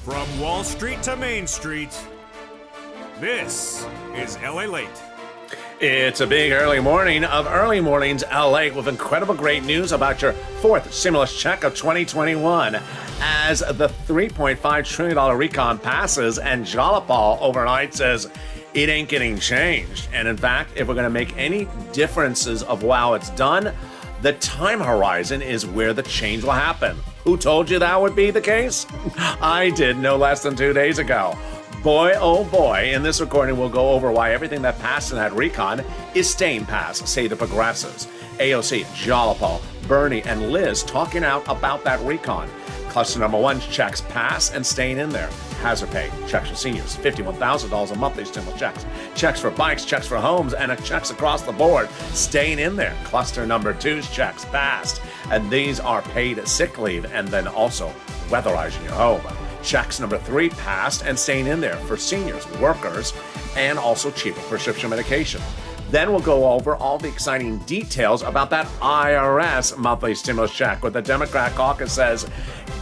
From Wall Street to Main Street, this is LALATE. It's a big early morning of Early Mornings LA with incredible great news about your fourth stimulus check of 2021 as the $3.5 trillion recon passes and Jalopal overnight says it ain't getting changed. And in fact, if we're going to make any differences of how it's done, the time horizon is where the change will happen. Who told you that would be the case? I did no less than 2 days ago. Boy, oh boy, in this recording we'll go over why everything that passed in that recon is staying past, say the progressives. AOC, Jalopal, Bernie, and Liz talking out about that recon. Cluster number one, checks pass and staying in there. Hazard pay, checks for seniors, $51,000 a month, these stimulus checks. Checks for bikes, checks for homes, and checks across the board, staying in there. Cluster number two's checks passed, and these are paid sick leave and then also weatherizing your home. Checks number three passed and staying in there for seniors, workers, and also cheaper prescription medication. Then we'll go over all the exciting details about that IRS monthly stimulus check, where the Democrat caucus says,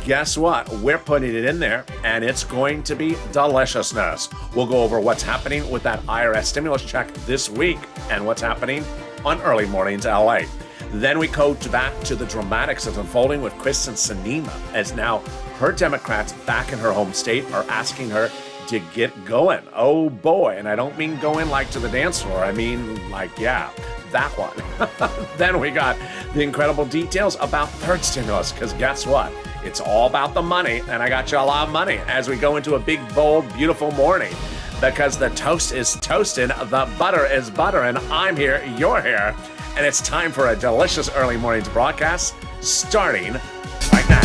guess what? We're putting it in there, and it's going to be deliciousness. We'll go over what's happening with that IRS stimulus check this week and what's happening on Early Mornings LA. Then we go back to the dramatics that's unfolding with Kristen Sinema, as now her Democrats back in her home state are asking her to get going. Oh boy, and I don't mean going like to the dance floor. I mean like, yeah, that one. Then we got the incredible details about third stimulus, because guess what? It's all about the money, and I got you a lot of money as we go into a big, bold, beautiful morning. Because the toast is toasting, the butter is butter, and I'm here, you're here, and it's time for a delicious early mornings broadcast starting right now.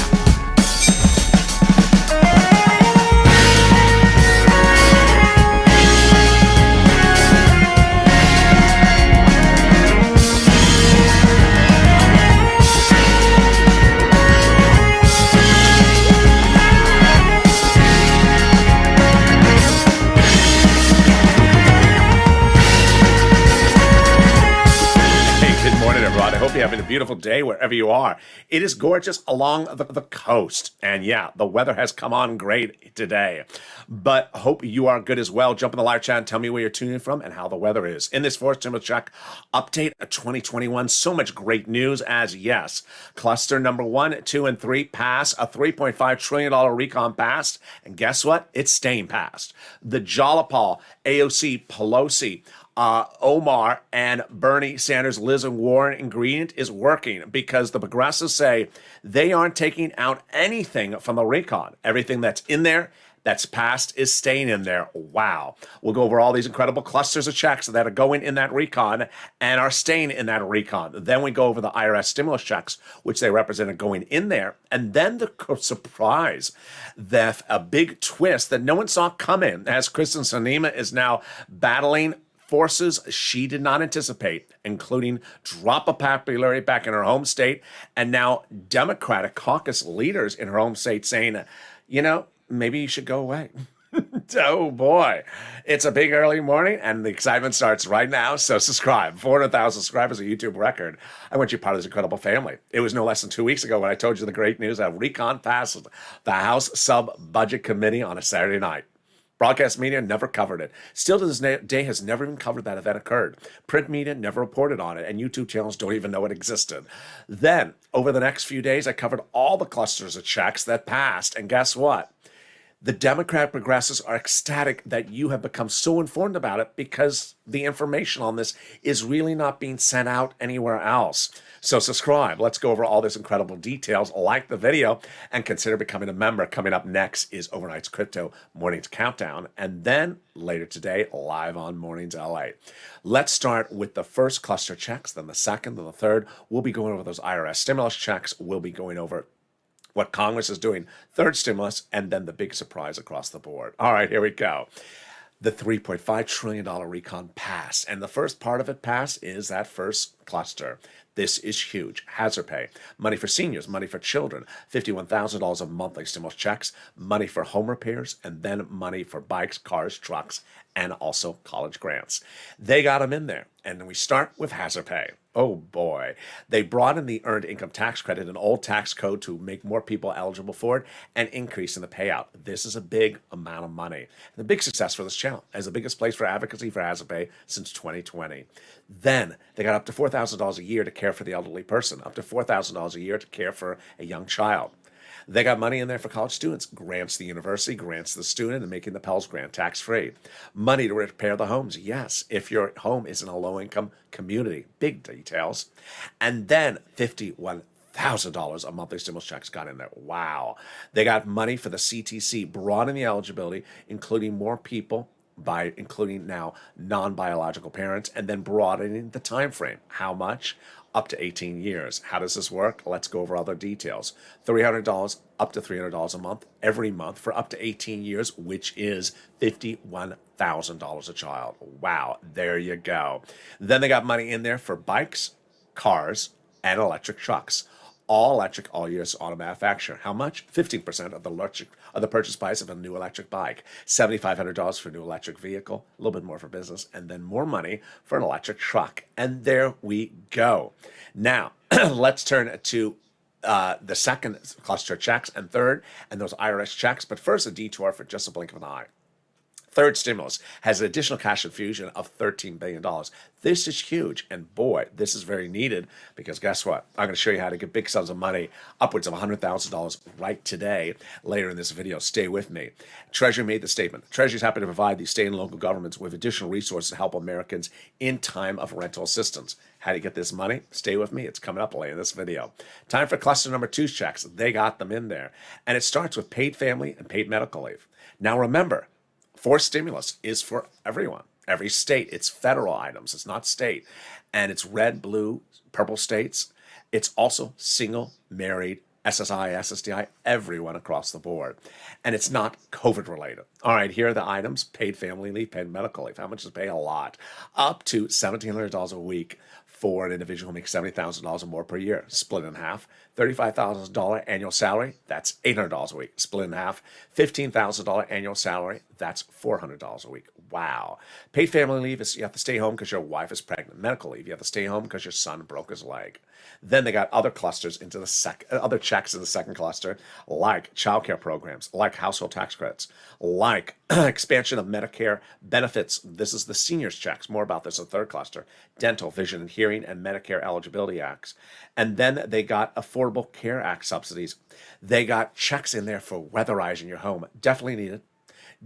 I hope you're having a beautiful day wherever you are. It is gorgeous along the coast. And yeah, the weather has come on great today. But hope you are good as well. Jump in the live chat and tell me where you're tuning from and how the weather is. In this fourth stimulus check update of 2021, so much great news as yes. Cluster number 1, 2, and 3 pass. A $3.5 trillion recon passed. And guess what? It's staying past. The Jalopal, AOC, Pelosi, Omar and Bernie Sanders, Liz and Warren ingredient is working because the progressives say they aren't taking out anything from the recon. Everything that's in there that's passed is staying in there. Wow. We'll go over all these incredible clusters of checks that are going in that recon and are staying in that recon. Then we go over the IRS stimulus checks, which they represented going in there. And then the surprise, a big twist that no one saw coming as Kristen Sinema is now battling forces she did not anticipate, including drop of popularity back in her home state, and now Democratic caucus leaders in her home state saying, you know, maybe you should go away. Oh boy, it's a big early morning, and the excitement starts right now. So subscribe. 400,000 subscribers, a YouTube record. I want you part of this incredible family. It was no less than 2 weeks ago when I told you the great news that recon passed the House Sub-Budget Committee on a Saturday night. Broadcast media never covered it. Still to this day has never even covered that event occurred. Print media never reported on it, and YouTube channels don't even know it existed. Then, over the next few days, I covered all the clusters of checks that passed, and guess what? The Democrat progressives are ecstatic that you have become so informed about it because the information on this is really not being sent out anywhere else. So subscribe. Let's go over all these incredible details. Like the video and consider becoming a member. Coming up next is Overnight's Crypto Mornings Countdown. And then later today, live on Mornings LA. Let's start with the first cluster checks, then the second, then the third. We'll be going over those IRS stimulus checks. We'll be going over what Congress is doing, third stimulus, and then the big surprise across the board. All right, here we go. The $3.5 trillion recon passed, and the first part of it passed is that first cluster. This is huge. Hazard pay, money for seniors, money for children, $51,000 of monthly stimulus checks, money for home repairs, and then money for bikes, cars, trucks, and also college grants. They got them in there. And we start with hazard pay. Oh boy. They brought in the earned income tax credit, an old tax code to make more people eligible for it, and increase in the payout. This is a big amount of money. And the big success for this channel as the biggest place for advocacy for hazard pay since 2020. Then they got up to $4,000 a year to care for the elderly person, up to $4,000 a year to care for a young child. They got money in there for college students, grants the university, grants the student, and making the Pell's grant tax-free. Money to repair the homes, yes, if your home is in a low-income community. Big details. And then $51,000 of monthly stimulus checks got in there. Wow. They got money for the CTC, broadening the eligibility, including more people by including now non-biological parents, and then broadening the time frame. How much? Up to 18 years. How does this work? Let's go over other details. $300 up to $300 a month every month for up to 18 years, which is $51,000 a child. Wow, there you go. Then they got money in there for bikes, cars, and electric trucks. All electric, all years auto manufacturer. How much? 15% of the purchase price of a new electric bike. $7,500 for a new electric vehicle. A little bit more for business, and then more money for an electric truck. And there we go. Now let's turn to the second cluster checks and third, and those IRS checks. But first, a detour for just a blink of an eye. Third stimulus has an additional cash infusion of $13 billion. This is huge, and boy, this is very needed, because guess what? I'm going to show you how to get big sums of money, upwards of $100,000 right today, later in this video. Stay with me. Treasury made the statement. Treasury is happy to provide the state and local governments with additional resources to help Americans in time of rental assistance. How do you get this money? Stay with me. It's coming up later in this video. Time for cluster number 2 checks. They got them in there. And it starts with paid family and paid medical leave. Now remember, forced stimulus is for everyone, every state. It's federal items. It's not state. And it's red, blue, purple states. It's also single, married, SSI, SSDI, everyone across the board. And it's not COVID related. All right, here are the items: paid family leave, paid medical leave. How much is paid? A lot. Up to $1,700 a week for an individual who makes $70,000 or more per year, split in half. $35,000 annual salary, that's $800 a week, split in half. $15,000 annual salary, that's $400 a week. Wow. Paid family leave is you have to stay home because your wife is pregnant. Medical leave, you have to stay home because your son broke his leg. Then they got other clusters into the other checks in the second cluster, like childcare programs, like household tax credits, like expansion of Medicare benefits. This is the seniors checks. More about this in the third cluster. Dental, vision, and hearing, and Medicare eligibility acts. And then they got Affordable Care Act subsidies. They got checks in there for weatherizing your home. Definitely needed.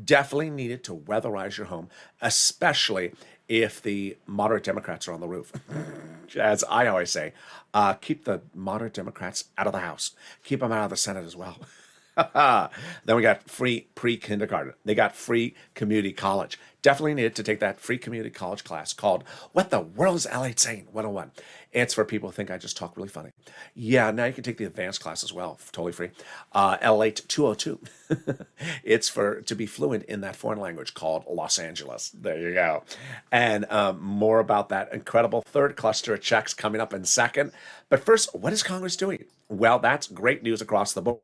Definitely needed to weatherize your home, especially if the moderate Democrats are on the roof. As I always say, keep the moderate Democrats out of the House. Keep them out of the Senate as well. Then we got free pre-kindergarten. They got free community college. Definitely needed to take that free community college class called What the World is LATE Saying 101. It's for people who think I just talk really funny. Yeah, now you can take the advanced class as well, totally free. LATE 202. It's to be fluent in that foreign language called Los Angeles. There you go. And more about that incredible third cluster of checks coming up in second. But first, what is Congress doing? Well, that's great news across the board.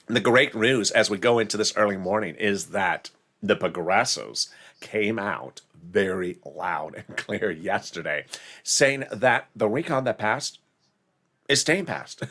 The great news as we go into this early morning is that the progressives came out very loud and clear yesterday, saying that the recon that passed is staying passed.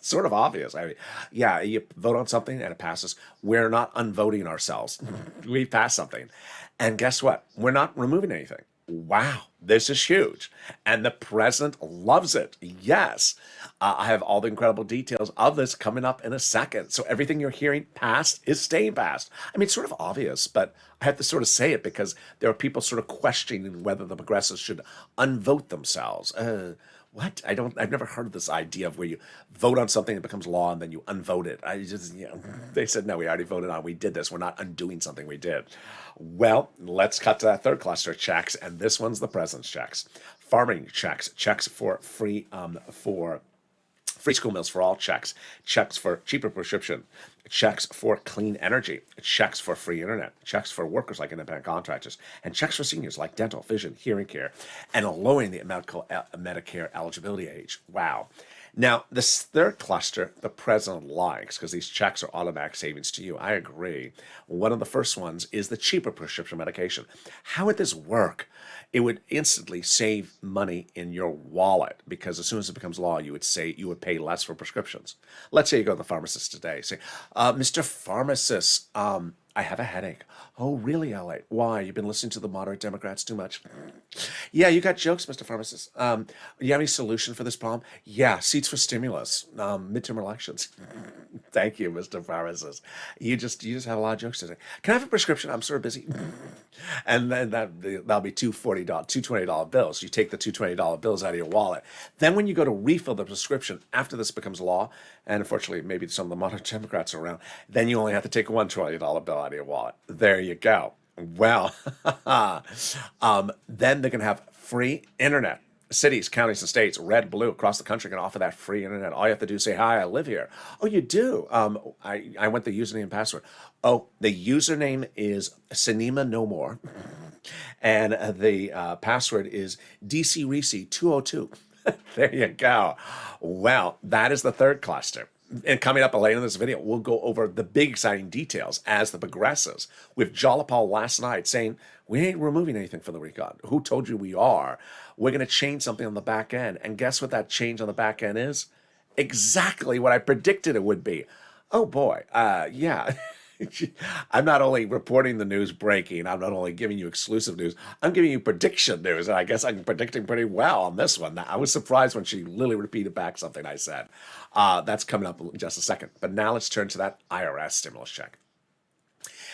Sort of obvious. I mean, yeah, you vote on something and it passes. We're not unvoting ourselves. We passed something. And guess what? We're not removing anything. Wow, this is huge. And the president loves it. Yes. I have all the incredible details of this coming up in a second. So everything you're hearing passed is staying passed. I mean, it's sort of obvious, but I have to sort of say it because there are people sort of questioning whether the progressives should unvote themselves. What? I've never heard of this idea of where you vote on something that becomes law and then you unvote it. They said, no, we already voted on it. We did this. We're not undoing something we did. Well, let's cut to that third cluster of checks. And this one's the president's checks. Farming checks, checks for free school meals for all, checks for cheaper prescription, checks for clean energy, checks for free internet, checks for workers like independent contractors, and checks for seniors like dental, vision, hearing care, and lowering the Medicare eligibility age. Wow. Now, this third cluster, the president likes, because these checks are automatic savings to you. I agree. One of the first ones is the cheaper prescription medication. How would this work? It would instantly save money in your wallet, because as soon as it becomes law, you would pay less for prescriptions. Let's say you go to the pharmacist today, say, Mr. Pharmacist, I have a headache. Oh, really, LA? Why? You've been listening to the moderate Democrats too much? Yeah, you got jokes, Mr. Pharmacist. You have any solution for this problem? Yeah, seats for stimulus, midterm elections. Thank you, Mr. Pharmacist. You just have a lot of jokes today. Can I have a prescription? I'm sort of busy. And then that'll be two $20 bills. You take the two $20 bills out of your wallet. Then when you go to refill the prescription, after this becomes law, and unfortunately maybe some of the moderate Democrats are around, then you only have to take one $20 bill out of your wallet. There you go. Well, then they're going to have free internet. Cities, counties, and states, red, blue, across the country can offer that free internet. All you have to do is say, hi, I live here. Oh, you do? I went the username and password. Oh, the username is Cinema No More. And the password is DCReese202. There you go. Well, that is the third cluster. And coming up later in this video, we'll go over the big exciting details as the progresses, with Jalapal last night saying, we ain't removing anything from the recon. Who told you we are? We're going to change something on the back end. And guess what that change on the back end is? Exactly what I predicted it would be. Oh boy, yeah. I'm not only reporting the news breaking, I'm not only giving you exclusive news, I'm giving you prediction news, and I guess I'm predicting pretty well on this one. I was surprised when she literally repeated back something I said. That's coming up in just a second. But now let's turn to that IRS stimulus check.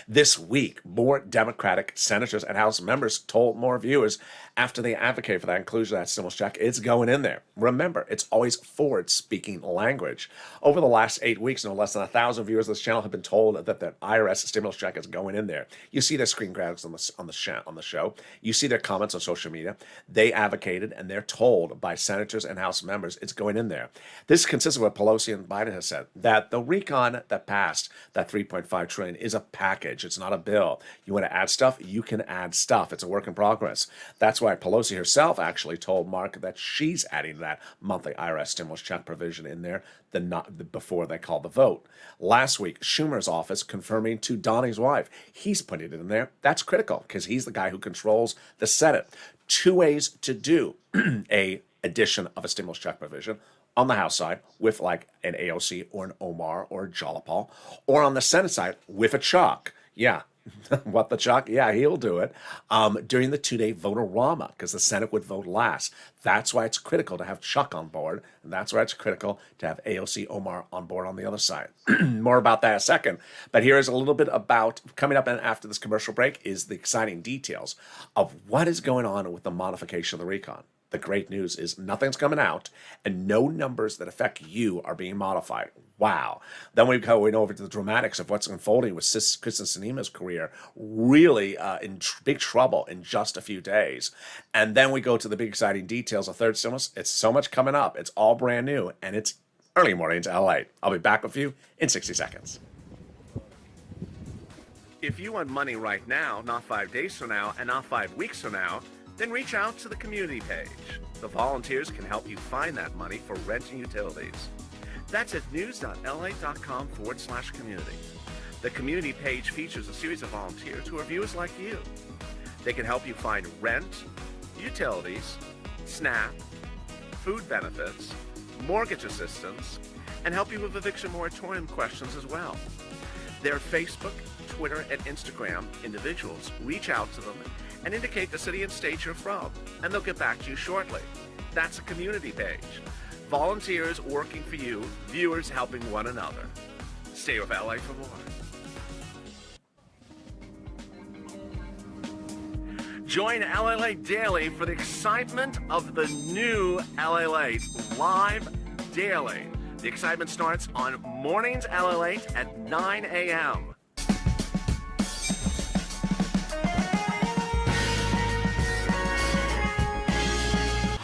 This week, more Democratic senators and House members told more viewers after they advocated for that inclusion of that stimulus check, it's going in there. Remember, it's always forward-speaking language. Over the last 8 weeks, no less than 1,000 viewers of this channel have been told that the IRS stimulus check is going in there. You see their screen grabs on the show. You see their comments on social media. They advocated, and they're told by senators and House members it's going in there. This consists of what Pelosi and Biden have said, that the recon that passed, that $3.5 trillion, is a package. It's not a bill. You want to add stuff? You can add stuff. It's a work in progress. That's why Pelosi herself actually told Mark that she's adding that monthly IRS stimulus check provision in there before they call the vote. Last week, Schumer's office confirming to Donnie's wife, he's putting it in there. That's critical because he's the guy who controls the Senate. Two ways to do a addition of a stimulus check provision. On the House side, with like an AOC or an Omar or a Jalapal, or on the Senate side, with a Chuck. Yeah, what the Chuck? Yeah, he'll do it during the two-day vote-a-rama, because the Senate would vote last. That's why it's critical to have Chuck on board, and that's why it's critical to have AOC Omar on board on the other side. More about that in a second. But here is a little bit about, coming up and after this commercial break, is the exciting details of what is going on with the modification of the recon. The great news is nothing's coming out, and no numbers that affect you are being modified. Wow. Then we go over to the dramatics of what's unfolding with Kristen Sinema's career, really in big trouble in just a few days. And then we go to the big exciting details of third stimulus. It's so much coming up. It's all brand new, and it's early mornings LA. I'll be back with you in 60 seconds. If you want money right now, not 5 days from now, and not 5 weeks from now, then reach out to the community page. The volunteers can help you find that money for rent and utilities. That's at news.la.com/community. The community page features a series of volunteers who are viewers like you. They can help you find rent, utilities, SNAP, food benefits, mortgage assistance, and help you with eviction moratorium questions as well. Their Facebook, Twitter, and Instagram individuals reach out to them and indicate the city and state you're from, and they'll get back to you shortly. That's a community page. Volunteers working for you, viewers helping one another. Stay with LA for more. Join LALATE Daily for the excitement of the new LALATE live daily. The excitement starts on Mornings LALATE at 9 a.m.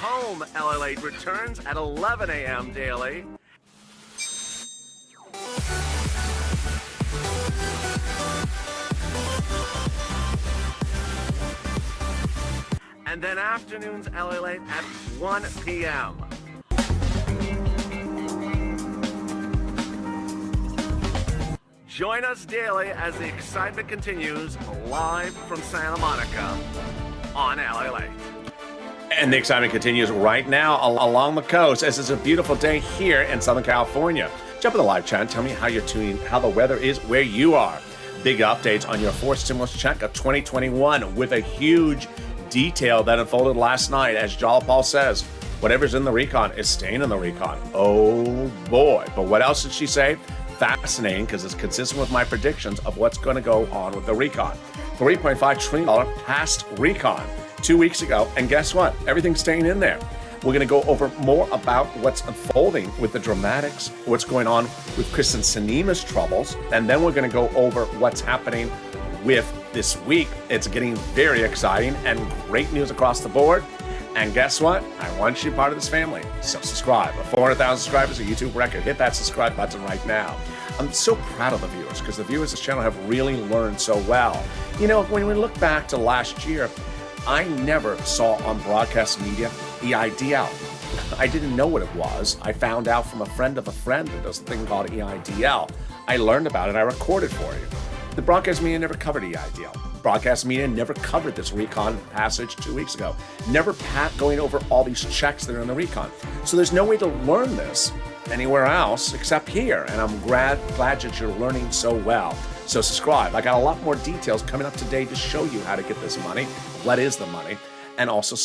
Home LALATE returns at 11 a.m. daily. And then afternoons LALATE at 1 p.m. Join us daily as the excitement continues live from Santa Monica on LALATE. And the excitement continues right now along the coast as it's a beautiful day here in Southern California. Jump in the live chat and tell me how you're tuning, how the weather is where you are. Big updates on your fourth stimulus check of 2021 with a huge detail that unfolded last night. As Jala Paul says, whatever's in the recon is staying in the recon. Oh boy. But what else did she say? Fascinating, because it's consistent with my predictions of what's going to go on with the recon. $3.5 trillion past recon 2 weeks ago. And guess what? Everything's staying in there. We're going to go over more about what's unfolding with the dramatics, what's going on with Kristen Sinema's troubles, and then we're going to go over what's happening with this week. It's getting very exciting and great news across the board. And guess what? I want you part of this family. So subscribe. 400,000 subscribers, a YouTube record. Hit that subscribe button right now. I'm so proud of the viewers because the viewers of this channel have really learned so well. You know, when we look back to last year, I never saw on broadcast media EIDL. I didn't know what it was. I found out from a friend of a friend that there's a thing called EIDL. I learned about it. I recorded for you. The broadcast media never covered EIDL. Broadcast media never covered this recon passage 2 weeks ago. Never going over all these checks that are in the recon. So there's no way to learn this anywhere else except here. And I'm glad that you're learning so well. So subscribe. I got a lot more details coming up today to show you how to get this money. What is the money? And also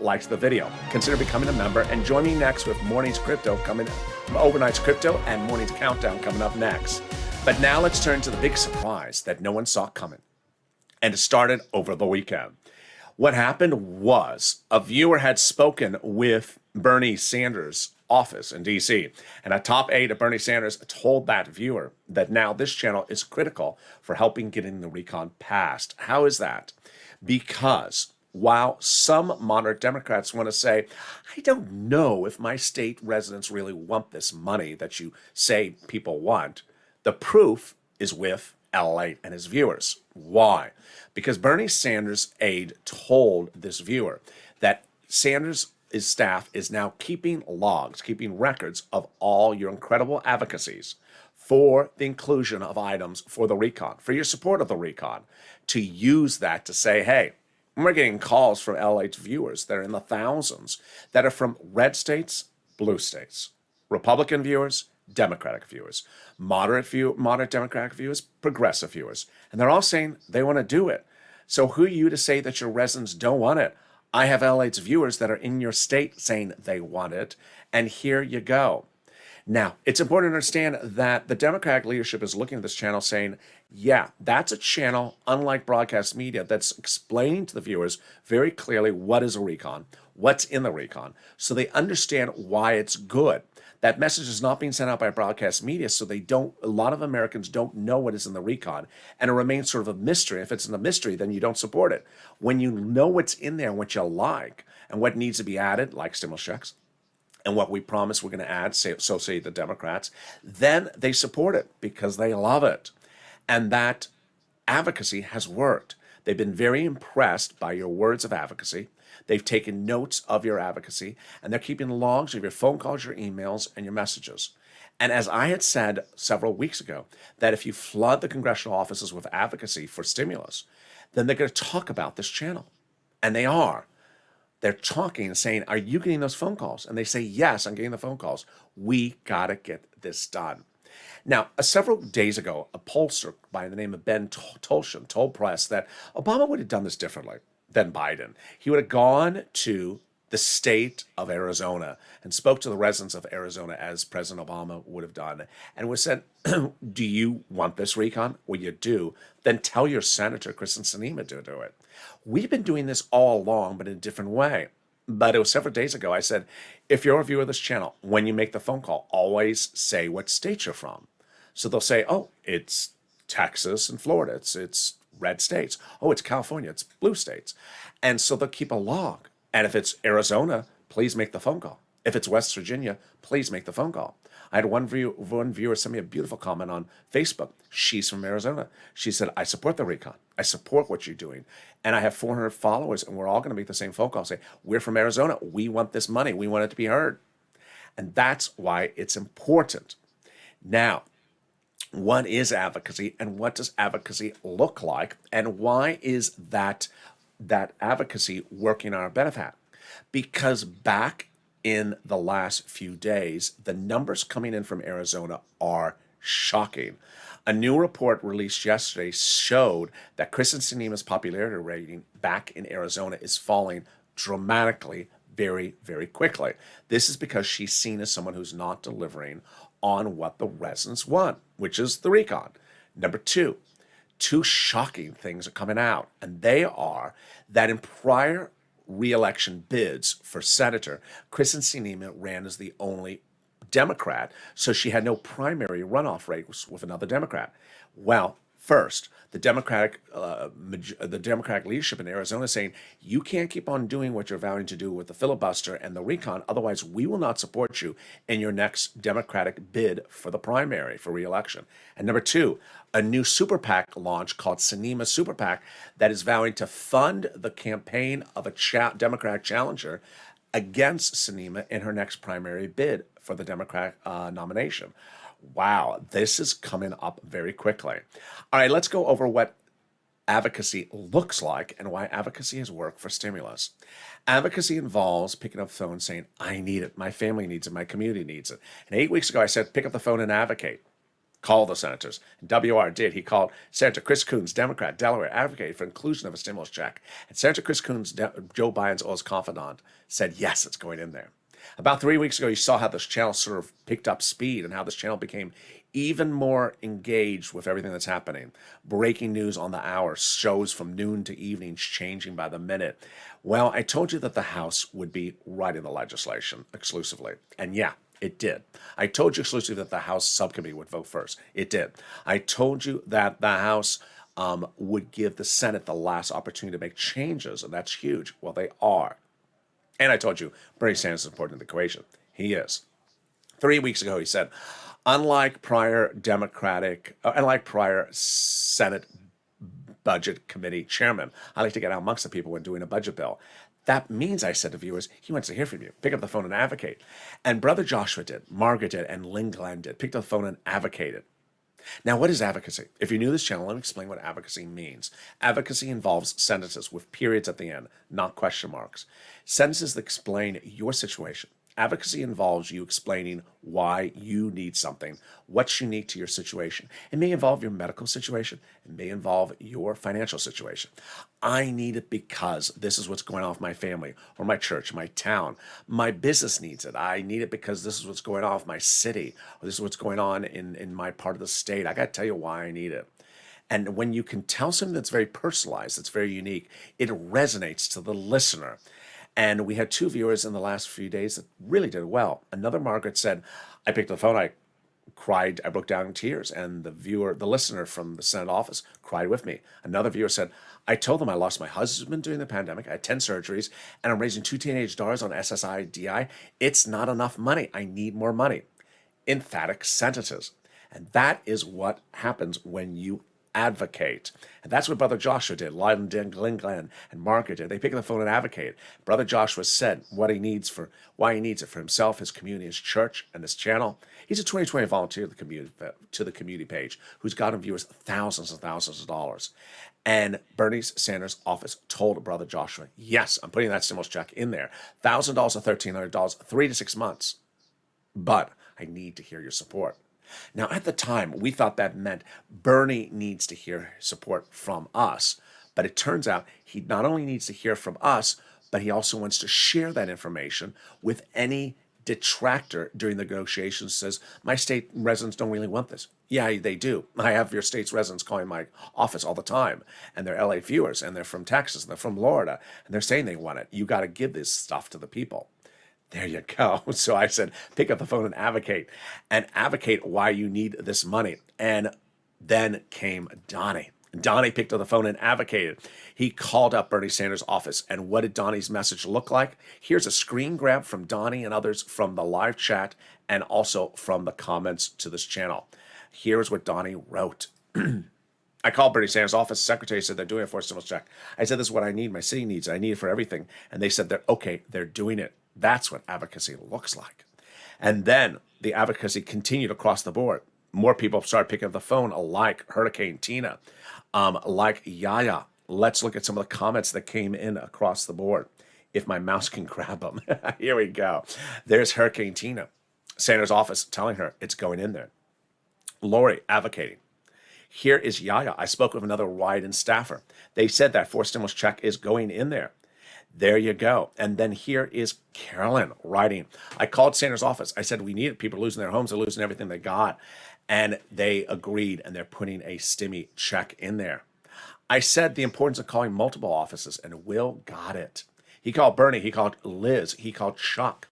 like the video. Consider becoming a member and join me next with Morning's Crypto coming up. Overnight's Crypto and Morning's Countdown coming up next. But now let's turn to the big surprise that no one saw coming. And it started over the weekend. What happened was a viewer had spoken with Bernie Sanders' office in D.C. And a top aide of Bernie Sanders told that viewer that now this channel is critical for helping getting the recon passed. How is that? Because while some moderate Democrats want to say, I don't know if my state residents really want this money that you say people want, the proof is with LALATE and his viewers. Why? Because Bernie Sanders' aide told this viewer that Sanders' staff is now keeping logs, keeping records of all your incredible advocacies for the inclusion of items for the recon, for your support of the recon, to use that to say, hey, we're getting calls from LA's viewers that are in the thousands that are from red states, blue states, Republican viewers, Democratic viewers, moderate Democratic viewers, progressive viewers. And they're all saying they want to do it. So who are you to say that your residents don't want it? I have LA's viewers that are in your state saying they want it. And here you go. Now, it's important to understand that the Democratic leadership is looking at this channel saying, yeah, that's a channel, unlike broadcast media, that's explaining to the viewers very clearly what is a recon, what's in the recon, so they understand why it's good. That message is not being sent out by broadcast media, so a lot of Americans don't know what is in the recon, and it remains sort of a mystery. If it's in a mystery, then you don't support it. When you know what's in there and what you like, and what needs to be added, like stimulus checks, and what we promise we're going to add, say the Democrats, then they support it because they love it. And that advocacy has worked. They've been very impressed by your words of advocacy. They've taken notes of your advocacy, and they're keeping logs of your phone calls, your emails, and your messages. And as I had said several weeks ago, that if you flood the congressional offices with advocacy for stimulus, then they're going to talk about this channel. And they are. They're talking and saying, are you getting those phone calls? And they say, yes, I'm getting the phone calls. We got to get this done. Now, several days ago, a pollster by the name of Ben Tolshin told press that Obama would have done this differently than Biden. He would have gone to the state of Arizona and spoke to the residents of Arizona as President Obama would have done and would have said, do you want this recon? Well, you do. Then tell your senator, Kristen Sinema, to do it. We've been doing this all along, but in a different way. But it was several days ago, I said, if you're a viewer of this channel, when you make the phone call, always say what state you're from. So they'll say, oh, it's Texas and Florida. It's red states. Oh, it's California. It's blue states. And so they'll keep a log. And if it's Arizona, please make the phone call. If it's West Virginia, please make the phone call. I had one viewer send me a beautiful comment on Facebook. She's from Arizona. She said, I support the recon. I support what you're doing. And I have 400 followers, and we're all going to make the same phone call. Say, we're from Arizona. We want this money. We want it to be heard. And that's why it's important. Now, What is advocacy and what does advocacy look like? And why is that advocacy working on our benefit? Because back in the last few days, the numbers coming in from Arizona are shocking. A new report released yesterday showed that Kristen Sinema's popularity rating back in Arizona is falling dramatically very, very quickly. This is because she's seen as someone who's not delivering on what the residents want, which is the recon. Number two shocking things are coming out, and they are that in prior re-election bids for senator, Kristen Sinema ran as the only Democrat, so she had no primary runoff race with another Democrat. Well, first, the Democratic leadership in Arizona is saying you can't keep on doing what you're vowing to do with the filibuster and the recon, otherwise we will not support you in your next Democratic bid for the primary for re-election. And number two, a new super PAC launch called Sinema Super PAC that is vowing to fund the campaign of a Democratic challenger against Sinema in her next primary bid for the Democratic nomination. Wow, this is coming up very quickly. All right, let's go over what advocacy looks like and why advocacy has worked for stimulus. Advocacy involves picking up the phone saying, I need it, my family needs it, my community needs it. And 8 weeks ago, I said, pick up the phone and advocate. Call the senators. And WR did. He called Senator Chris Coons, Democrat, Delaware, advocated for inclusion of a stimulus check. And Senator Chris Coons, Joe Biden's oldest confidant, said, yes, it's going in there. About 3 weeks ago, you saw how this channel sort of picked up speed and how this channel became even more engaged with everything that's happening. Breaking news on the hour, shows from noon to evening changing by the minute. Well, I told you that the House would be writing the legislation exclusively. And yeah, it did. I told you exclusively that the House subcommittee would vote first. It did. I told you that the House would give the Senate the last opportunity to make changes, and that's huge. Well, they are. And I told you Bernie Sanders is important in the equation. He is. 3 weeks ago, he said, unlike prior Senate Budget Committee chairman, I like to get out amongst the people when doing a budget bill. That means, I said to viewers, he wants to hear from you. Pick up the phone and advocate. And Brother Joshua did, Margaret did, and Lynn Glenn did. Picked up the phone and advocated. Now, what is advocacy? If you're new to this channel, let me explain what advocacy means. Advocacy involves sentences with periods at the end, not question marks. Sentences that explain your situation. Advocacy involves you explaining why you need something, what's unique to your situation. It may involve your medical situation. It may involve your financial situation. I need it because this is what's going on with my family or my church, my town. My business needs it. I need it because this is what's going on with my city, or this is what's going on in my part of the state. I got to tell you why I need it. And when you can tell something that's very personalized, that's very unique, it resonates to the listener. And we had two viewers in the last few days that really did well. Another Margaret said, I picked up the phone, I cried, I broke down in tears. And the listener from the Senate office cried with me. Another viewer said, I told them I lost my husband during the pandemic. I had 10 surgeries and I'm raising 2 teenage daughters on SSI, DI. It's not enough money. I need more money. Emphatic sentences. And that is what happens when you advocate. And that's what Brother Joshua did. Lynn Glenn and Margaret did. They picked up the phone and advocated. Brother Joshua said why he needs it for himself, his community, his church, and this channel. He's a 2020 volunteer to the community page who's gotten viewers thousands and thousands of dollars. And Bernie Sanders' office told Brother Joshua, yes, I'm putting that stimulus check in there. $1,000 or $1,300, 3 to 6 months. But I need to hear your support. Now, at the time, we thought that meant Bernie needs to hear support from us. But it turns out he not only needs to hear from us, but he also wants to share that information with any detractor during the negotiations says, my state residents don't really want this. Yeah, they do. I have your state's residents calling my office all the time, and they're LA viewers, and they're from Texas, and they're from Florida, and they're saying they want it. You got to give this stuff to the people. There you go. So I said, pick up the phone and advocate why you need this money. And then came Donnie. Donnie picked up the phone and advocated. He called up Bernie Sanders' office. And what did Donnie's message look like? Here's a screen grab from Donnie and others from the live chat and also from the comments to this channel. Here's what Donnie wrote. I called Bernie Sanders' office. Secretary said they're doing it for a stimulus check. I said, this is what I need. My city needs it. I need it for everything. And they said, they're doing it. That's what advocacy looks like. And then the advocacy continued across the board. more people started picking up the phone, like Hurricane Tina, like Yaya. Let's look at some of the comments that came in across the board. If my mouse can grab them. Here we go. There's Hurricane Tina. Sanders' office telling her it's going in there. Lori advocating. Here is Yaya. I spoke with another Wyden staffer. They said that forced stimulus check is going in there. There you go. And then here is Carolyn writing. I called Sanders' office. I said, we need it. People are losing their homes. They're losing everything they got. And they agreed, and they're putting a stimmy check in there. I said the importance of calling multiple offices, and Will got it. He called Bernie. He called Liz. He called Chuck.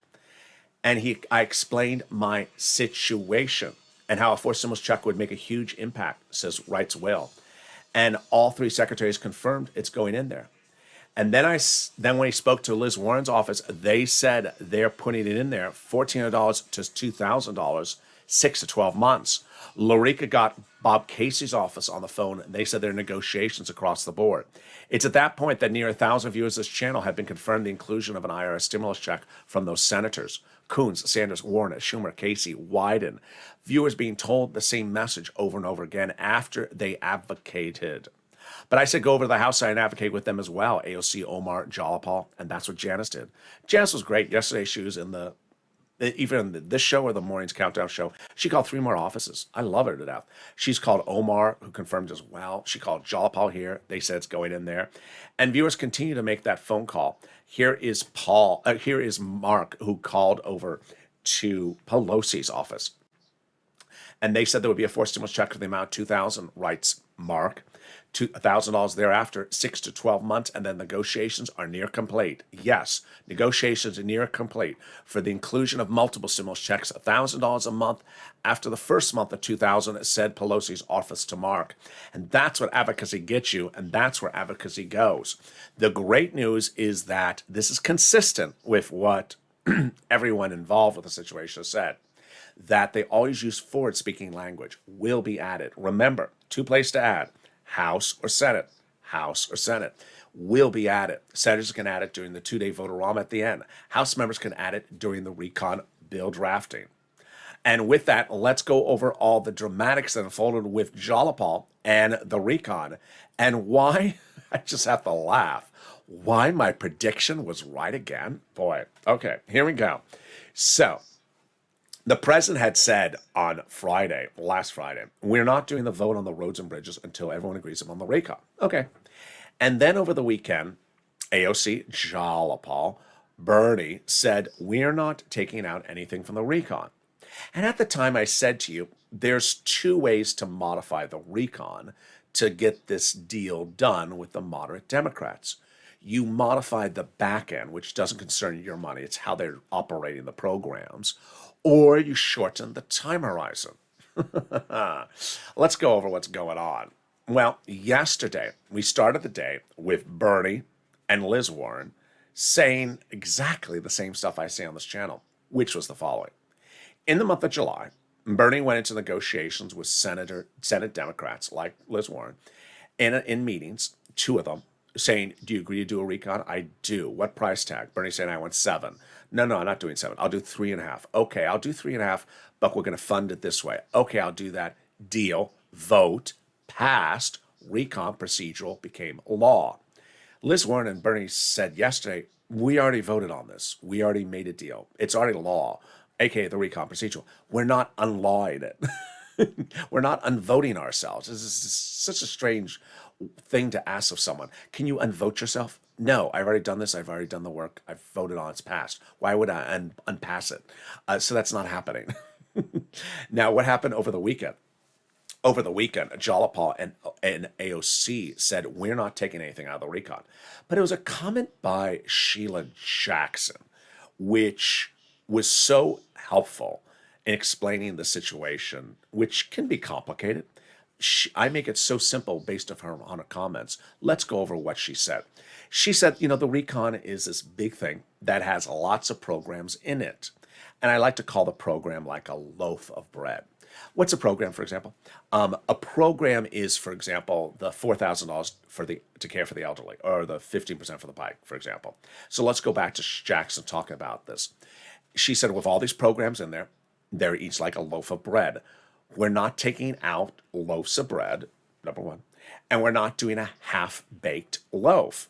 And I explained my situation and how a forced stimulus check would make a huge impact, writes Will. And all three secretaries confirmed it's going in there. And then when he spoke to Liz Warren's office, they said they're putting it in there, $1,400 to $2,000, 6 to 12 months. Lorica got Bob Casey's office on the phone, and they said there are negotiations across the board. It's at that point that near 1,000 viewers of this channel have been confirmed the inclusion of an IRS stimulus check from those senators. Coons, Sanders, Warren, Schumer, Casey, Wyden. Viewers being told the same message over and over again after they advocated. But I said go over to the House side and advocate with them as well. AOC, Omar, Jalapal, and that's what Janice did. Janice was great. Yesterday she was even in this show or the morning's countdown show, she called 3 more offices. I love her to death. She's called Omar, who confirmed as well. She called Jalapal here. They said it's going in there. And viewers continue to make that phone call. Here is Mark, who called over to Pelosi's office. And they said there would be a forced stimulus check for the amount of $2,000, writes Mark. $1,000 thereafter, 6 to 12 months, and then negotiations are near complete. Yes, negotiations are near complete for the inclusion of multiple stimulus checks, $1,000 a month after the first month of $2,000, said Pelosi's office to Mark. And that's what advocacy gets you, and that's where advocacy goes. The great news is that this is consistent with what everyone involved with the situation has said, that they always use forward-speaking language, will be added. Remember, 2 places to add. House or Senate. House or Senate will be added. Senators can add it during the 2-day vote-a-rama at the end. House members can add it during the recon bill drafting. And with that, let's go over all the dramatics that unfolded with Jalapal and the recon and why, I just have to laugh, why my prediction was right again. Boy, okay, here we go. So, the president had said on last Friday, we're not doing the vote on the roads and bridges until everyone agrees upon the recon. Okay. And then over the weekend, AOC, Jalapal, Bernie said, we're not taking out anything from the recon. And at the time I said to you, there's 2 ways to modify the recon to get this deal done with the moderate Democrats. You modify the back end, which doesn't concern your money. It's how they're operating the programs. Or you shorten the time horizon. Let's go over what's going on. Well, yesterday, we started the day with Bernie and Liz Warren saying exactly the same stuff I say on this channel, which was the following. In the month of July, Bernie went into negotiations with Senate Democrats like Liz Warren in meetings, 2 of them, saying, do you agree to do a recon? I do. What price tag? Bernie saying, I want 7. No, I'm not doing 7. I'll do 3.5. Okay, I'll do 3.5, but we're going to fund it this way. Okay, I'll do that. Deal, vote, passed, recon procedural became law. Liz Warren and Bernie said yesterday, we already voted on this. We already made a deal. It's already law, aka the recon procedural. We're not unlawing it. We're not unvoting ourselves. This is such a strange thing to ask of someone. Can you unvote yourself? No, I've already done this. I've already done the work. I've voted on it's passed. Why would I unpass it? So that's not happening. Now, what happened over the weekend? Over the weekend, Jalapal and AOC said, we're not taking anything out of the recon. But it was a comment by Sheila Jackson, which was so helpful in explaining the situation, which can be complicated. I make it so simple based on her comments. Let's go over what she said. She said, the recon is this big thing that has lots of programs in it. And I like to call the program like a loaf of bread. What's a program, for example? A program is, for example, the $4,000 to care for the elderly, or the 15% for the bike, for example. So let's go back to Jackson talking about this. She said, with all these programs in there, they're each like a loaf of bread. We're not taking out loaves of bread, number one, and we're not doing a half-baked loaf.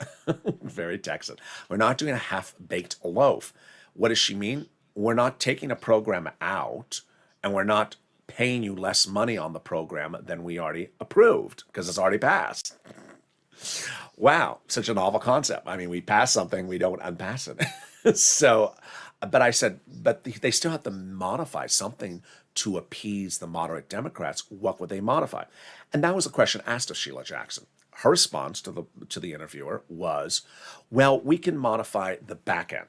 Very Texan. We're not doing a half-baked loaf. What does she mean? We're not taking a program out, and we're not paying you less money on the program than we already approved because it's already passed. Wow, such a novel concept. I mean, we pass something, we don't unpass it. So, but I said, but they still have to modify something to appease the moderate Democrats. What would they modify? And that was a question asked of Sheila Jackson. Her response to the interviewer was, well, we can modify the back end.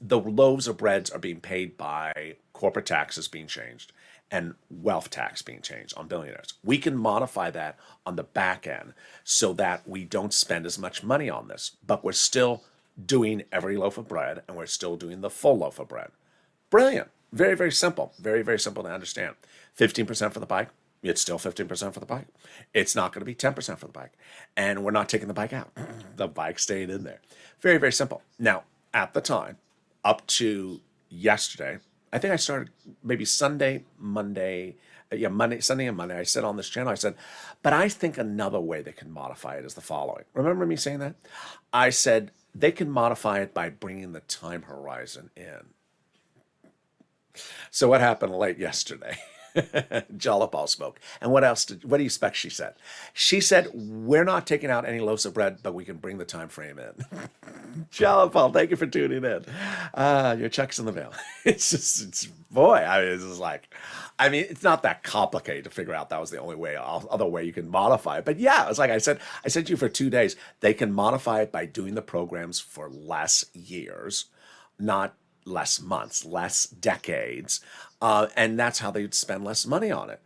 The loaves of breads are being paid by corporate taxes being changed and wealth tax being changed on billionaires. We can modify that on the back end so that we don't spend as much money on this, but we're still doing every loaf of bread and we're still doing the full loaf of bread. Brilliant. Very, very simple. Very, very simple to understand. 15% for the bike. It's still 15% for the bike. It's not going to be 10% for the bike. And we're not taking the bike out. The bike stayed in there. Very, very simple. Now, at the time, up to yesterday, I think I started maybe Sunday, Monday, Sunday and Monday. I said on this channel, I said, but I think another way they can modify it is the following. Remember me saying that? I said they can modify it by bringing the time horizon in. So what happened late yesterday? Jalopal spoke. And what do you expect she said? She said, we're not taking out any loaves of bread, but we can bring the time frame in. Jalopal, thank you for tuning in. Your check's in the mail. I mean, it's not that complicated to figure out that was the only way, other way you can modify it. But yeah, it's like I said to you for 2 days, they can modify it by doing the programs for less years, not less months, less decades. And that's how they'd spend less money on it.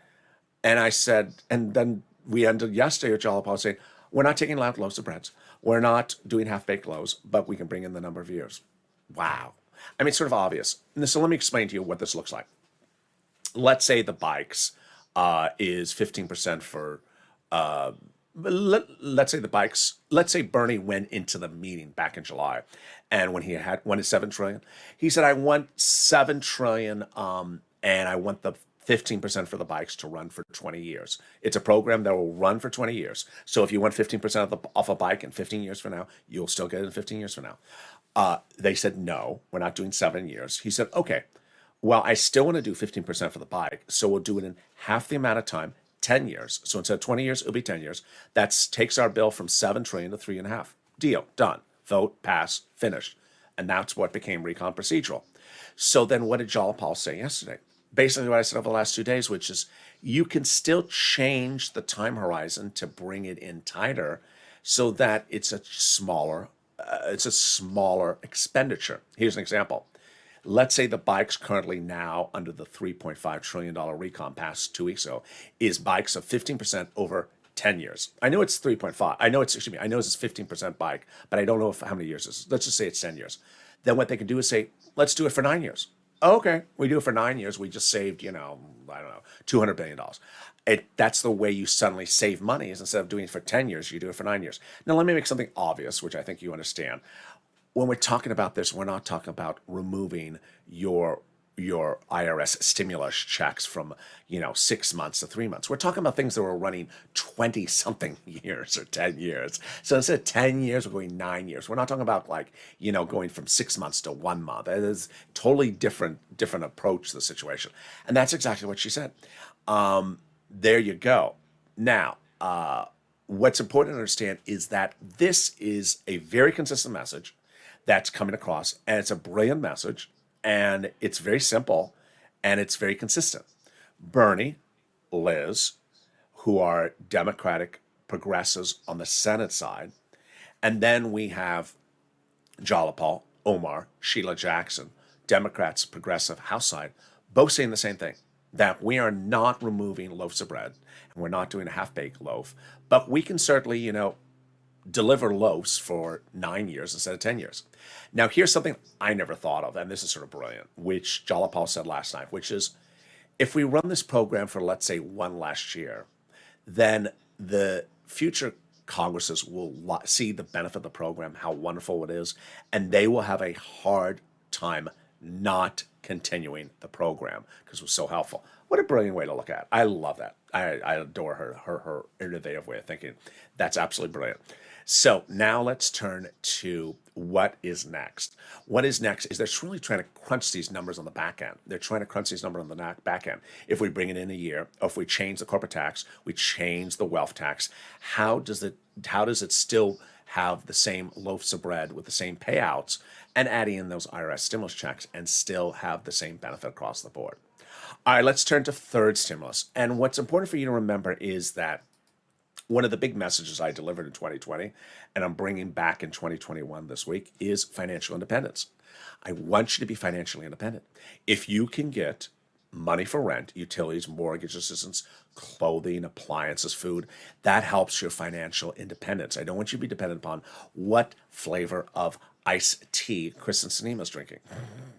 And I said, and then we ended yesterday with Jalopal saying, we're not taking out loaves of breads. We're not doing half-baked loaves, but we can bring in the number of years. Wow. I mean, it's sort of obvious. So let me explain to you what this looks like. Let's say the bikes is 15% for, let's say Bernie went into the meeting back in July, and when he wanted 7 trillion, he said, I want 7 trillion, and I want the 15% for the bikes to run for 20 years. It's a program that will run for 20 years. So if you want 15% off a bike in 15 years from now, you'll still get it in 15 years from now. They said, no, we're not doing 7 years. He said, okay, well, I still want to do 15% for the bike, so we'll do it in half the amount of time, 10 years. So instead of 20 years, it'll be 10 years. That takes our bill from 7 trillion to 3.5. Deal, done. Vote, pass, finished. And that's what became recon procedural. So then what did Jalopal say yesterday? Basically what I said over the last 2 days, which is you can still change the time horizon to bring it in tighter so that it's a smaller expenditure. Here's an example. Let's say the bikes currently now under the $3.5 trillion recon passed 2 weeks ago is bikes of 15% over 10 years. I know it's 3.5. I know it's 15% bike, but I don't know how many years it is. Let's just say it's 10 years. Then what they can do is say, let's do it for 9 years. Okay, we do it for 9 years. We just saved, $200 billion. That's the way you suddenly save money is instead of doing it for 10 years, you do it for 9 years. Now, let me make something obvious, which I think you understand. When we're talking about this, we're not talking about removing your IRS stimulus checks from 6 months to 3 months. We're talking about things that were running 20-something years or 10 years. So instead of 10 years, we're going 9 years. We're not talking about going from 6 months to 1 month. It is totally different approach to the situation. And that's exactly what she said. There you go. Now, what's important to understand is that this is a very consistent message that's coming across, and it's a brilliant message, and it's very simple, and it's very consistent. Bernie, Liz, who are Democratic progressives on the Senate side, and then we have Jalopal, Omar, Sheila Jackson, Democrats, progressive House side, both saying the same thing, that we are not removing loaves of bread, and we're not doing a half-baked loaf, but we can certainly, deliver loaves for 9 years instead of 10 years. Now, here's something I never thought of, and this is sort of brilliant, which Jalopal said last night, which is if we run this program for, let's say, one last year, then the future Congresses will see the benefit of the program, how wonderful it is, and they will have a hard time not continuing the program because it was so helpful. What a brilliant way to look at it. I love that. I adore her innovative way of thinking. That's absolutely brilliant. So now let's turn to what is next. What is next is they're really trying to crunch these numbers on the back end. They're trying to crunch these numbers on the back end. If we bring it in a year, or if we change the corporate tax, we change the wealth tax, how does it still have the same loaves of bread with the same payouts and adding in those IRS stimulus checks and still have the same benefit across the board? All right, let's turn to third stimulus. And what's important for you to remember is that one of the big messages I delivered in 2020, and I'm bringing back in 2021 this week, is financial independence. I want you to be financially independent. If you can get money for rent, utilities, mortgage assistance, clothing, appliances, food, that helps your financial independence. I don't want you to be dependent upon what flavor of iced tea Kristen Sinema's drinking.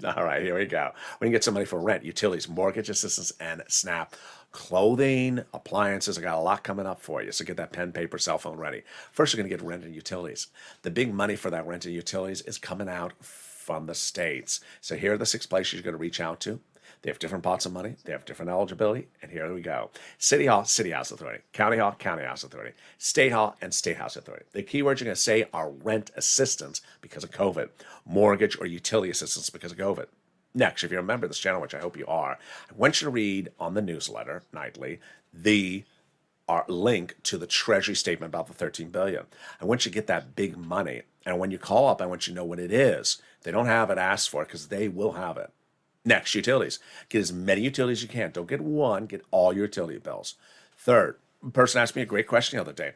All right, here we go. We can get some money for rent, utilities, mortgage assistance, and SNAP. Clothing, appliances, I got a lot coming up for you. So get that pen, paper, cell phone ready. First, you're going to get rent and utilities. The big money for that rent and utilities is coming out from the states. So here are the 6 places you're going to reach out to. They have different pots of money. They have different eligibility. And here we go. City Hall, City House Authority. County Hall, County House Authority. State Hall, and State House Authority. The keywords you're going to say are rent assistance because of COVID, mortgage or utility assistance because of COVID. Next, if you're a member of this channel, which I hope you are, I want you to read on the newsletter nightly our link to the Treasury statement about the $13 billion. I want you to get that big money. And when you call up, I want you to know what it is. If they don't have it, ask for it because they will have it. Next, utilities. Get as many utilities as you can. Don't get one, get all your utility bills. Third, a person asked me a great question the other day.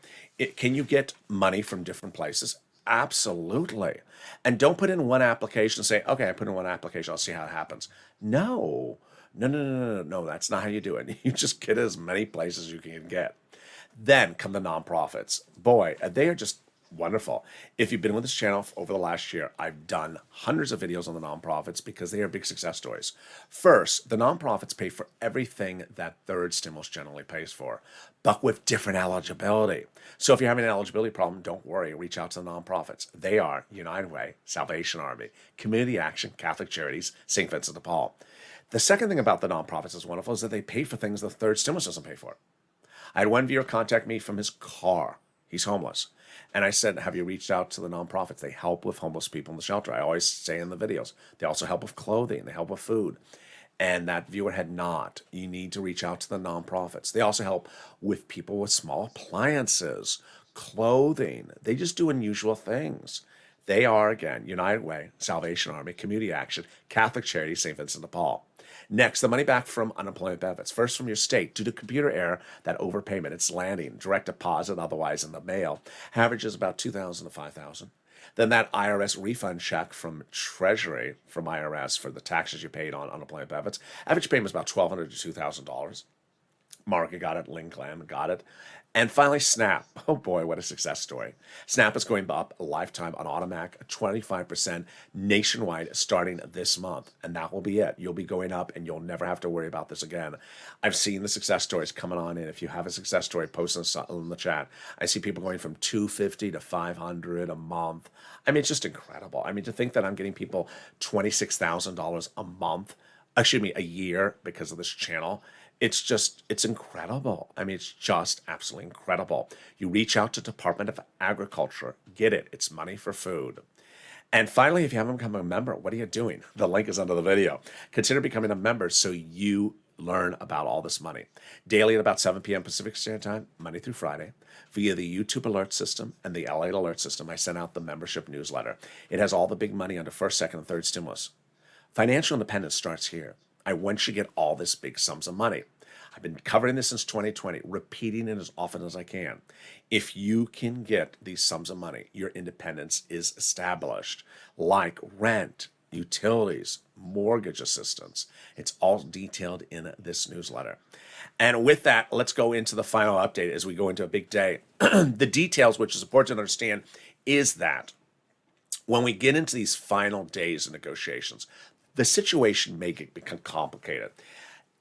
Can you get money from different places? Absolutely. And don't put in one application and say, okay, I put in one application, I'll see how it happens. No, that's not how you do it. You just get as many places as you can get. Then come the nonprofits. Boy, they are just wonderful. If you've been with this channel over the last year, I've done hundreds of videos on the nonprofits because they are big success stories. First, the nonprofits pay for everything that third stimulus generally pays for, but with different eligibility. So if you're having an eligibility problem, don't worry. Reach out to the nonprofits. They are United Way, Salvation Army, Community Action, Catholic Charities, St. Vincent de Paul. The second thing about the nonprofits that's wonderful is that they pay for things the third stimulus doesn't pay for. I had one viewer contact me from his car. He's homeless. And I said, have you reached out to the nonprofits? They help with homeless people in the shelter. I always say in the videos, they also help with clothing. They help with food. And that viewer had not. You need to reach out to the nonprofits. They also help with people with small appliances, clothing. They just do unusual things. They are, again, United Way, Salvation Army, Community Action, Catholic Charities, St. Vincent de Paul. Next, the money back from unemployment benefits. First, from your state. Due to computer error, that overpayment, it's landing. Direct deposit, otherwise in the mail. Averages about $2,000 to $5,000. Then that IRS refund check from Treasury, from IRS for the taxes you paid on unemployment benefits. Average payment is about $1,200 to $2,000. Market got it. Link Lam got it. And finally, SNAP. Oh boy, what a success story. SNAP is going up a lifetime on automatic, 25% nationwide starting this month. And that will be it. You'll be going up and you'll never have to worry about this again. I've seen the success stories coming on in. If you have a success story, post in the chat. I see people going from $250 to $500 a month. I mean, it's just incredible. I mean, to think that I'm getting people $26,000 a month, a year because of this channel. It's incredible. I mean, it's just absolutely incredible. You reach out to Department of Agriculture, get it. It's money for food. And finally, if you haven't become a member, what are you doing? The link is under the video. Consider becoming a member so you learn about all this money. Daily at about 7 p.m. Pacific Standard Time, Monday through Friday, via the YouTube alert system and the LALATE alert system, I send out the membership newsletter. It has all the big money under first, second, and third stimulus. Financial independence starts here. I want you to get all this big sums of money. I've been covering this since 2020, repeating it as often as I can. If you can get these sums of money, your independence is established, like rent, utilities, mortgage assistance. It's all detailed in this newsletter. And with that, let's go into the final update as we go into a big day. The details, which is important to understand, is that when we get into these final days of negotiations, the situation may become complicated.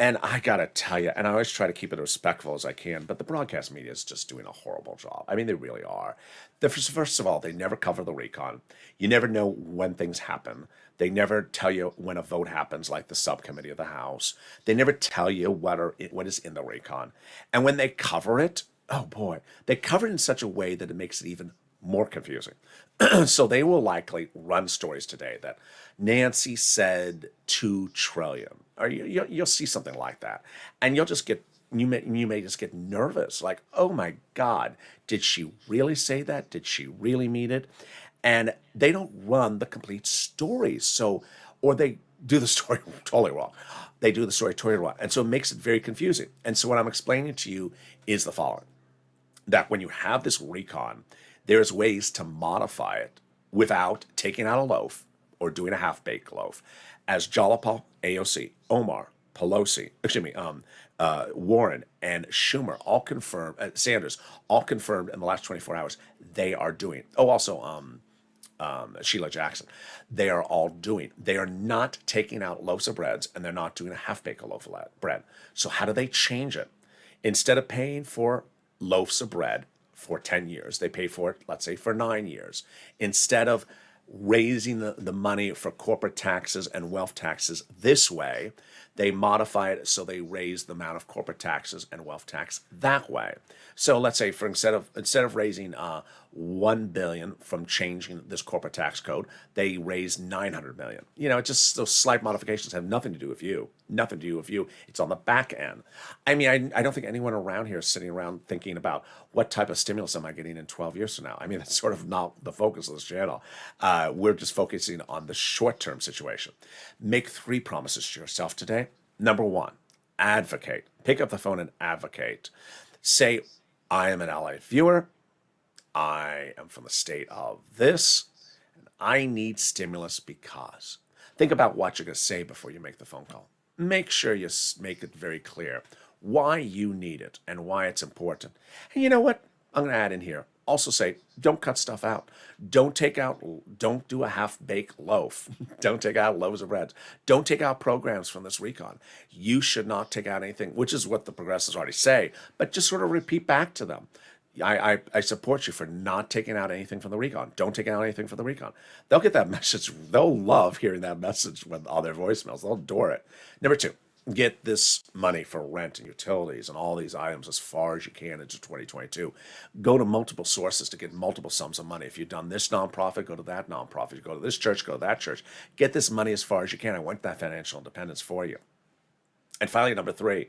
And I gotta tell you, and I always try to keep it as respectful as I can, but the broadcast media is just doing a horrible job. I mean, they really are. First of all, they never cover the recon. You never know when things happen. They never tell you when a vote happens, like the subcommittee of the House. They never tell you what is in the recon. And when they cover it, oh boy, they cover it in such a way that it makes it even more confusing. So they will likely run stories today that Nancy said 2 trillion, or you'll see something like that, and you may just get nervous, like, oh my God, did she really say that? Did she really mean it? And they don't run the complete stories, or they do the story totally wrong. They do the story totally wrong, and so it makes it very confusing. And so what I'm explaining to you is the following: that when you have this recon, there's ways to modify it without taking out a loaf or doing a half-baked loaf. As Jalapa, AOC, Omar, Pelosi, Warren, and Schumer all confirmed, Sanders all confirmed in the last 24 hours, they are doing. Oh, also Sheila Jackson. They are all doing. They are not taking out loaves of breads, and they're not doing a half-baked loaf of bread. So how do they change it? Instead of paying for loaves of bread for 10 years, they pay for it, let's say, for 9 years. Instead of raising the money for corporate taxes and wealth taxes this way, they modify it so they raise the amount of corporate taxes and wealth tax that way. So let's say, instead of raising 1 billion from changing this corporate tax code, they raise 900 million. Just those slight modifications have nothing to do with you. Nothing to do with you. It's on the back end. I mean, I don't think anyone around here is sitting around thinking about what type of stimulus am I getting in 12 years from now. I mean, that's sort of not the focus of this channel. We're just focusing on the short-term situation. Make 3 promises to yourself today. Number 1, advocate. Pick up the phone and advocate. Say, I am an LA viewer. I am from the state of this, and I need stimulus because. Think about what you're going to say before you make the phone call. Make sure you make it very clear why you need it and why it's important. And you know what? I'm going to add in here. Also say, don't cut stuff out. Don't do a half-baked loaf. Don't take out loaves of bread. Don't take out programs from this recon. You should not take out anything, which is what the progressives already say, but just sort of repeat back to them. I support you for not taking out anything from the recon. Don't take out anything from the recon. They'll get that message. They'll love hearing that message with all their voicemails. They'll adore it. Number 2, get this money for rent and utilities and all these items as far as you can into 2022. Go to multiple sources to get multiple sums of money. If you've done this nonprofit, go to that nonprofit. You go to this church, go to that church. Get this money as far as you can. I want that financial independence for you. And finally, number 3,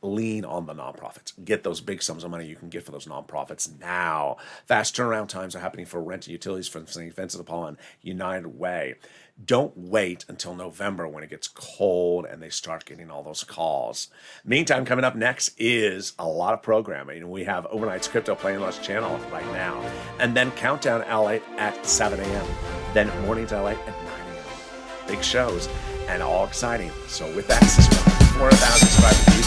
lean on the nonprofits. Get those big sums of money you can get for those nonprofits now. Fast turnaround times are happening for rent and utilities from St. Vincent de Paul and United Way. Don't wait until November when it gets cold and they start getting all those calls. Meantime, coming up next is a lot of programming. We have Overnight's Crypto Playing Lost channel right now, and then Countdown LA at 7 a.m., then Mornings LA at 9 a.m. Big shows and all exciting. So with that, subscribe. 4,000 subscribers.